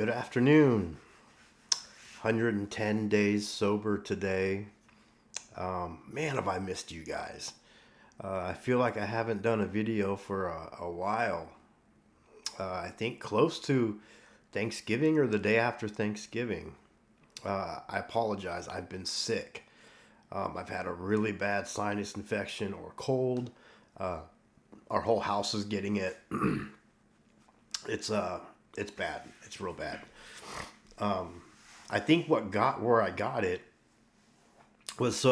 Good afternoon. 110 days sober today. Man, have I missed you guys. I feel like I haven't done a video for a while. I think close to Thanksgiving or the day after Thanksgiving. I apologize. I've been sick. I've had a really bad sinus infection or cold. Our whole house is getting it. It's it's bad. It's real bad. I think what got where I got it was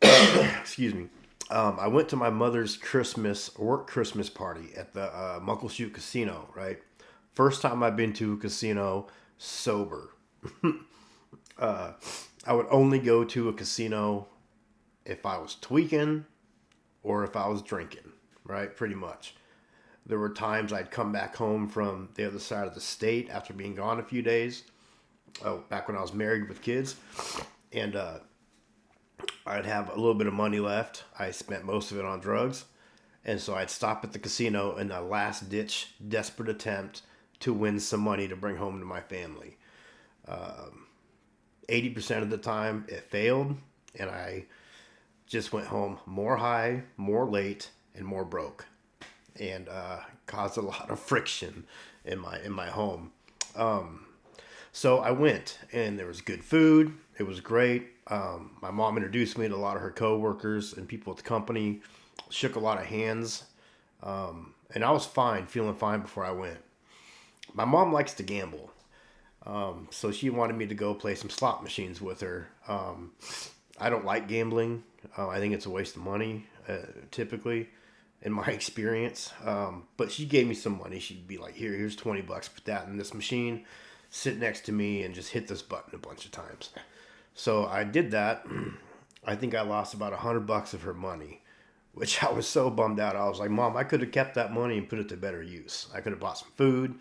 excuse me. I went to my mother's Christmas party at the Muckleshoot Casino, right? First time I've been to a casino sober. I would only go to a casino if I was tweaking or if I was drinking, right? Pretty much. There were times I'd come back home from the other side of the state after being gone a few days. Oh, back when I was married with kids. And I'd have a little bit of money left. I spent most of it on drugs. And so I'd stop at the casino in a last ditch, desperate attempt to win some money to bring home to my family. 80% of the time it failed. And I just went home more high, more late, and more broke. And caused a lot of friction in my home. So I went, and there was good food. It was great. My mom introduced me to a lot of her coworkers and people at the company. Shook a lot of hands, and I was fine, feeling fine before I went. My mom likes to gamble, so she wanted me to go play some slot machines with her. I don't like gambling. I think it's a waste of money, typically, in my experience. But she gave me some money. She'd be like, here's $20. Put that in this machine. Sit next to me and just hit this button a bunch of times. So I did that. I think I lost about $100 of her money, which I was so bummed out. I was like, Mom, I could have kept that money and put it to better use. I could have bought some food.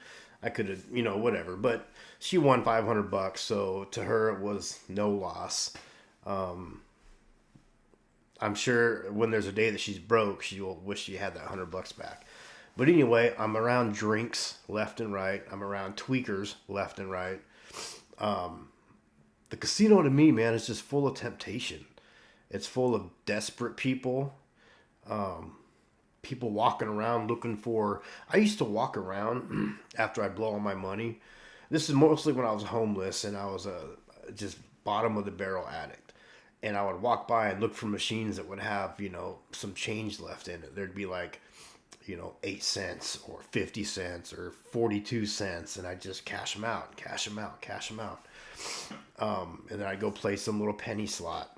I could have, whatever. But she won $500, so to her it was no loss. I'm sure when there's a day that she's broke, she will wish she had that $100 back. But anyway, I'm around drinks left and right. I'm around tweakers left and right. The casino to me, man, is just full of temptation. It's full of desperate people. People walking around looking for. I used to walk around after I blow all my money. This is mostly when I was homeless and I was a just bottom of the barrel addict. And I would walk by and look for machines that would have, some change left in it. There'd be like, 8 cents or 50 cents or 42 cents. And I'd just cash them out, cash them out, cash them out. And then I'd go play some little penny slot.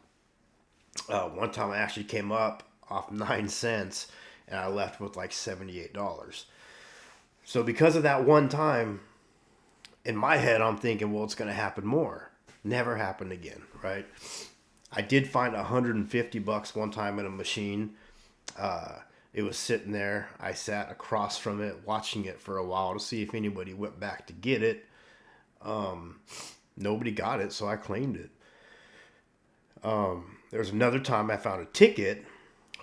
One time I actually came up off 9 cents and I left with like $78. So because of that one time, in my head, I'm thinking, well, it's going to happen more. Never happened again, right? I did find $150 one time in a machine. It was sitting there. I sat across from it, watching it for a while to see if anybody went back to get it. Nobody got it, so I claimed it. There was another time I found a ticket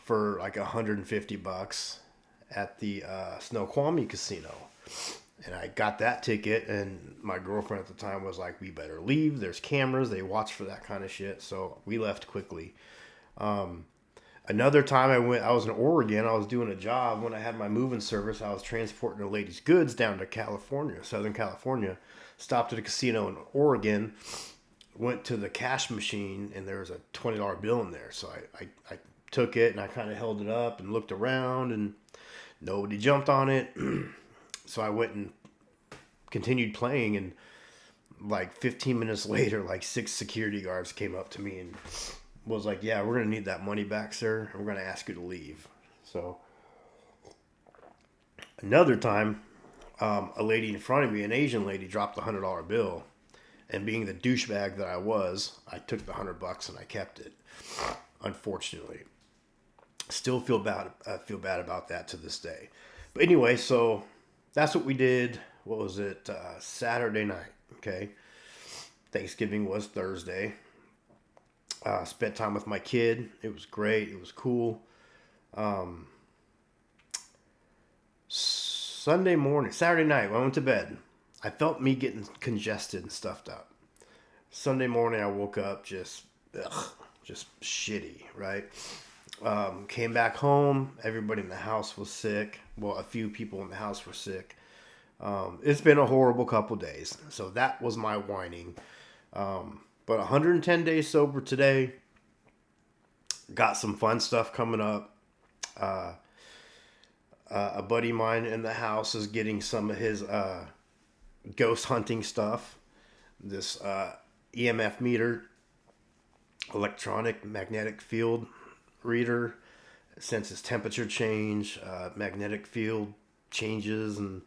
for like $150 at the Snoqualmie Casino. And I got that ticket, and my girlfriend at the time was like, we better leave. There's cameras. They watch for that kind of shit. So we left quickly. Another time I was in Oregon. I was doing a job when I had my moving service. I was transporting a lady's goods down to California, Southern California. Stopped at a casino in Oregon, went to the cash machine, and there was a $20 bill in there. So I took it, and I kind of held it up and looked around, and nobody jumped on it. So I went and continued playing, and like 15 minutes later, like 6 security guards came up to me and was like, yeah, we're going to need that money back, sir. And we're going to ask you to leave. So another time, a lady in front of me, an Asian lady, dropped the $100 bill. And being the douchebag that I was, I took the $100 and I kept it. Unfortunately. Still feel bad. I feel bad about that to this day. But anyway, so that's what we did. What was it? Saturday night. Okay. Thanksgiving was Thursday. Spent time with my kid. It was great. It was cool. Saturday night, when I went to bed, I felt me getting congested and stuffed up. Sunday morning, I woke up just shitty, right? Came back home. Everybody in the house was sick. Well, a few people in the house were sick. It's been a horrible couple days. So that was my whining. But 110 days sober today. Got some fun stuff coming up. A buddy of mine in the house is getting some of his ghost hunting stuff. This EMF meter, electronic magnetic field reader, senses temperature change, magnetic field changes, and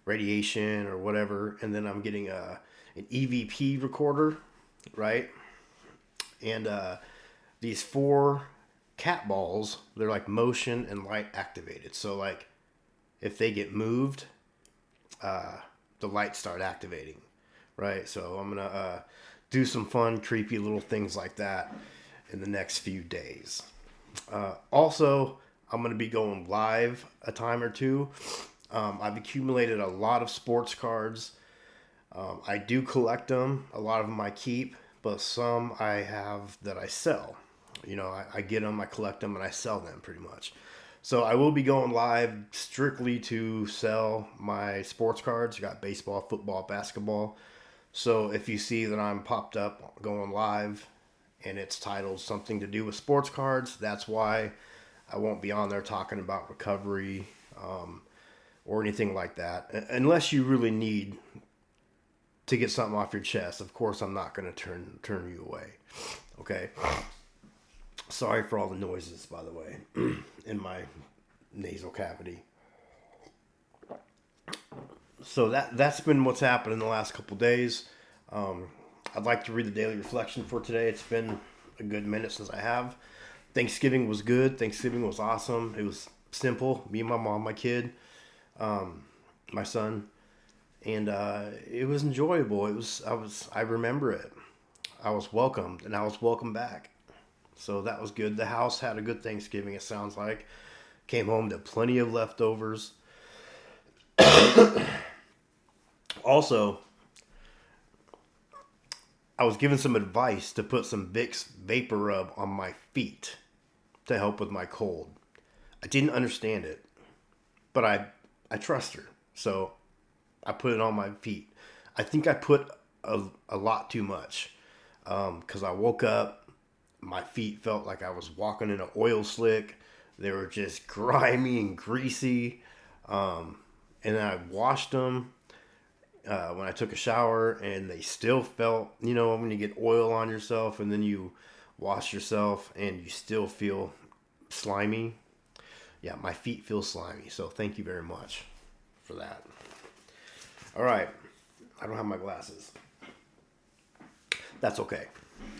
radiation or whatever. And then I'm getting an EVP recorder, right? And these 4 cat balls, they're like motion and light activated. So like if they get moved, the lights start activating, right? So I'm gonna do some fun, creepy little things like that in the next few days. Also, I'm gonna be going live a time or two. I've accumulated a lot of sports cards. I do collect them. A lot of them I keep, but some I have that I sell. I get them, I collect them, and I sell them pretty much. So I will be going live strictly to sell my sports cards. I got baseball, football, basketball. So if you see that I'm popped up going live and it's titled something to do with sports cards, that's why. I won't be on there talking about recovery or anything like that. Unless you really need to get something off your chest. Of course, I'm not going to turn you away. Okay? Sorry for all the noises, by the way, in my nasal cavity. So that's been what's happened in the last couple days. I'd like to read the daily reflection for today. It's been a good minute since I have. Thanksgiving was good. Thanksgiving was awesome. It was simple. Me and my mom, my kid, my son, and it was enjoyable. I remember it. I was welcomed, and I was welcomed back. So that was good. The house had a good Thanksgiving, it sounds like. Came home to plenty of leftovers. Also, I was given some advice to put some Vicks Vapor Rub on my feet to help with my cold. I didn't understand it, but I trust her. So I put it on my feet. I think I put a lot too much because I woke up. My feet felt like I was walking in an oil slick. They were just grimy and greasy. And then I washed them when I took a shower, and they still felt, when you get oil on yourself and then you wash yourself and you still feel slimy. Yeah, my feet feel slimy. So thank you very much for that. All right. I don't have my glasses. That's okay.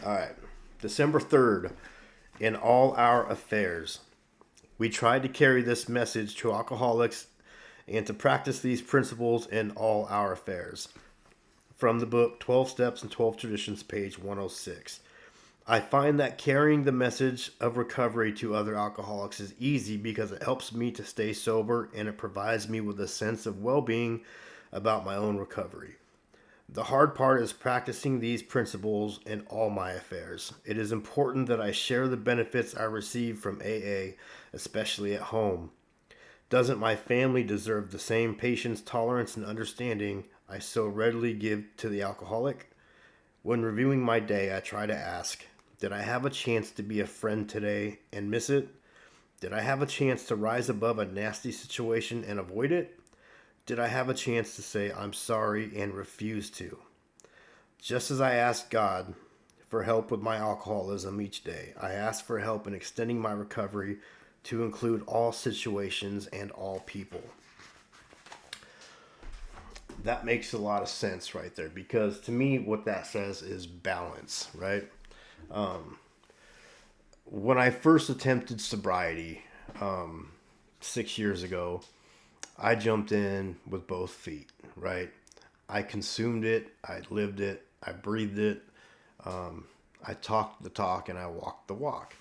All right. December 3rd, in all our affairs, we tried to carry this message to alcoholics and to practice these principles in all our affairs. From the book 12 Steps and 12 Traditions, page 106. I find that carrying the message of recovery to other alcoholics is easy because it helps me to stay sober and it provides me with a sense of well-being about my own recovery. The hard part is practicing these principles in all my affairs. It is important that I share the benefits I receive from AA, especially at home. Doesn't my family deserve the same patience, tolerance, and understanding I so readily give to the alcoholic? When reviewing my day, I try to ask, did I have a chance to be a friend today and miss it? Did I have a chance to rise above a nasty situation and avoid it? Did I have a chance to say I'm sorry and refuse to? Just as I ask God for help with my alcoholism each day, I ask for help in extending my recovery to include all situations and all people. That makes a lot of sense right there, because to me what that says is balance, right? When I first attempted sobriety 6 years ago, I jumped in with both feet, right? I consumed it, I lived it, I breathed it, I talked the talk and I walked the walk.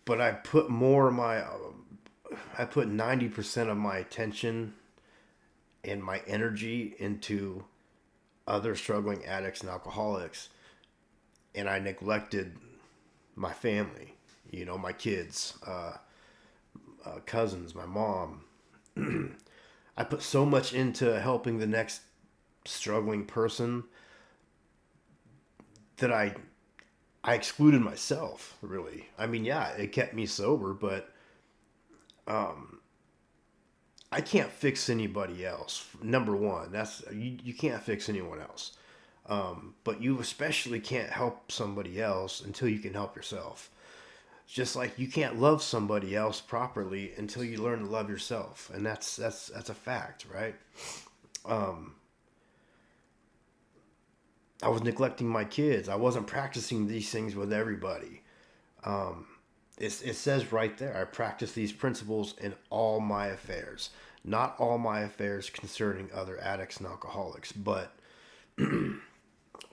But I put 90% of my attention and my energy into other struggling addicts and alcoholics, and I neglected my family, my kids, cousins, my mom. I put so much into helping the next struggling person that I excluded myself, really. I mean, yeah, it kept me sober, but I can't fix anybody else. Number one, that's you can't fix anyone else. But you especially can't help somebody else until you can help yourself. Just like you can't love somebody else properly until you learn to love yourself, and that's a fact, right? I was neglecting my kids. I wasn't practicing these things with everybody. It says right there, I practice these principles in all my affairs. Not all my affairs concerning other addicts and alcoholics, but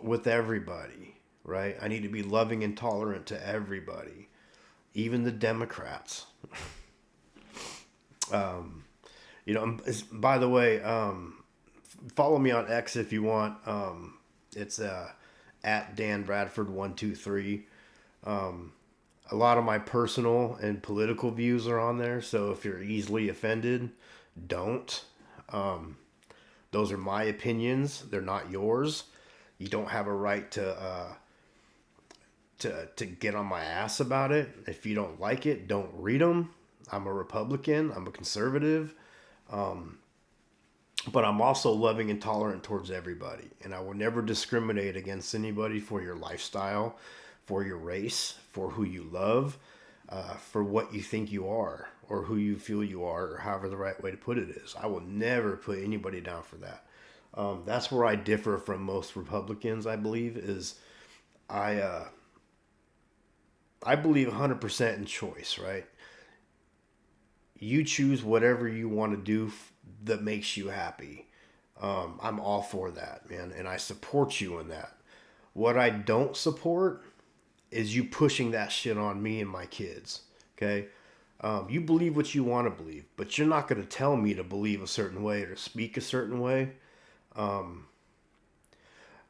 with everybody, right? I need to be loving and tolerant to everybody, even the Democrats. By the way, follow me on X if you want. It's at Dan Bradford 123. A lot of my personal and political views are on there, so if you're easily offended, don't. Those are my opinions; they're not yours. You don't have a right to get on my ass about it. If you don't like it, don't read them. I'm a Republican. I'm a conservative. But I'm also loving and tolerant towards everybody. And I will never discriminate against anybody for your lifestyle, for your race, for who you love, for what you think you are, or who you feel you are, or however the right way to put it is. I will never put anybody down for that. That's where I differ from most Republicans, I believe, is I, I believe 100% in choice, right? You choose whatever you want to do that makes you happy. I'm all for that, man, and I support you in that. What I don't support is you pushing that shit on me and my kids. Okay, you believe what you want to believe, but you're not going to tell me to believe a certain way or to speak a certain way.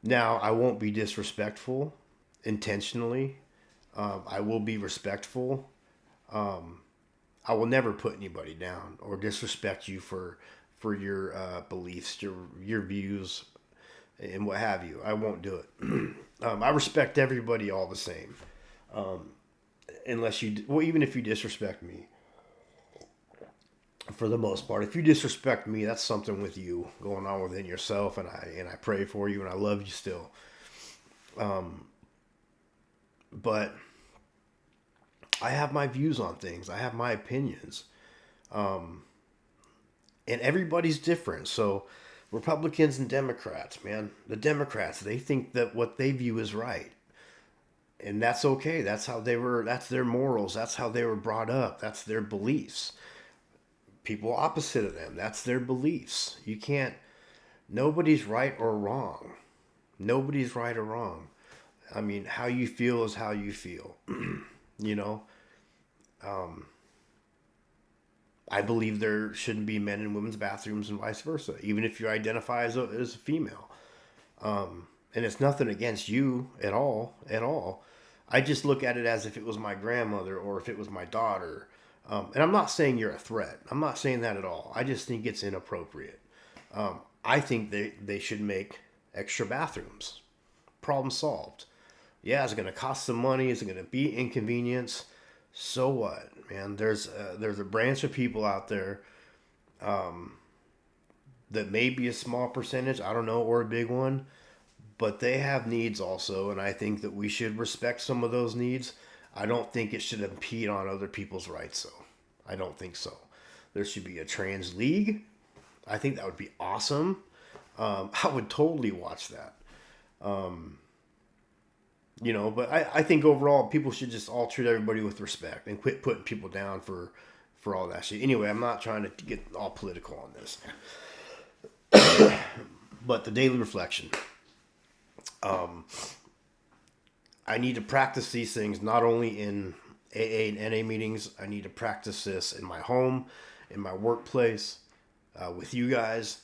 Now, I won't be disrespectful intentionally. I will be respectful. I will never put anybody down or disrespect you for your beliefs, your views, and what have you. I won't do it. I respect everybody all the same, unless you well, even if you disrespect me. For the most part, if you disrespect me, that's something with you going on within yourself, and I pray for you and I love you still. But I have my views on things. I have my opinions. And everybody's different. So Republicans and Democrats, man, the Democrats, they think that what they view is right. And that's okay. That's their morals. That's how they were brought up. That's their beliefs. People opposite of them, that's their beliefs. You can't, nobody's right or wrong. Nobody's right or wrong. I mean, how you feel is how you feel. you know, I believe there shouldn't be men in women's bathrooms and vice versa, even if you identify as a female. And it's nothing against you at all, at all. I just look at it as if it was my grandmother or if it was my daughter. And I'm not saying you're a threat. I'm not saying that at all. I just think it's inappropriate. I think they should make extra bathrooms. Problem solved. Yeah, it's going to cost some money. It's going to be inconvenience. So what, man? There's a branch of people out there that may be a small percentage, I don't know, or a big one, but they have needs also, and I think that we should respect some of those needs. I don't think it should impede on other people's rights, though. I don't think so. There should be a trans league. I think that would be awesome. I would totally watch that. But I think overall people should just all treat everybody with respect and quit putting people down for all that shit. Anyway, I'm not trying to get all political on this. But the daily reflection. I need to practice these things not only in AA and NA meetings. I need to practice this in my home, in my workplace, with you guys.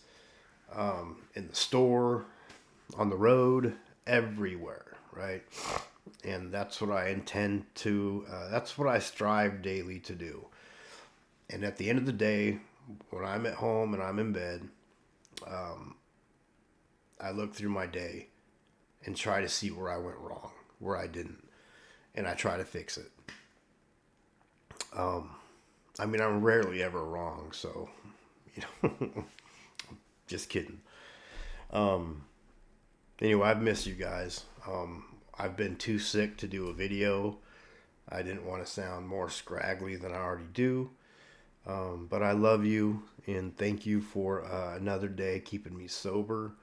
in the store, on the road, everywhere, right? And that's what I intend to, that's what I strive daily to do. And at the end of the day, when I'm at home and I'm in bed, I look through my day and try to see where I went wrong, where I didn't, and I try to fix it. I mean, I'm rarely ever wrong, so, you know, just kidding. Anyway, I've missed you guys. I've been too sick to do a video. I didn't want to sound more scraggly than I already do. But I love you and thank you for another day keeping me sober.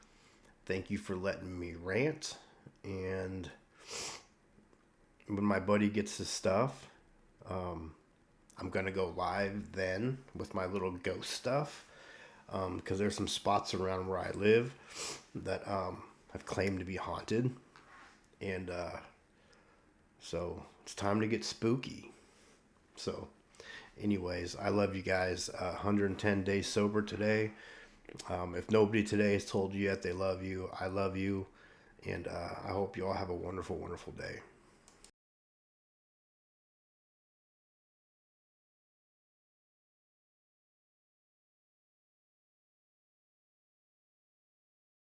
Thank you for letting me rant. And when my buddy gets his stuff, I'm going to go live then with my little ghost stuff. Because there's some spots around where I live that have claimed to be haunted. And so it's time to get spooky. So, anyways, I love you guys. 110 days sober today. If nobody today has told you yet they love you, I love you. And I hope you all have a wonderful, wonderful day.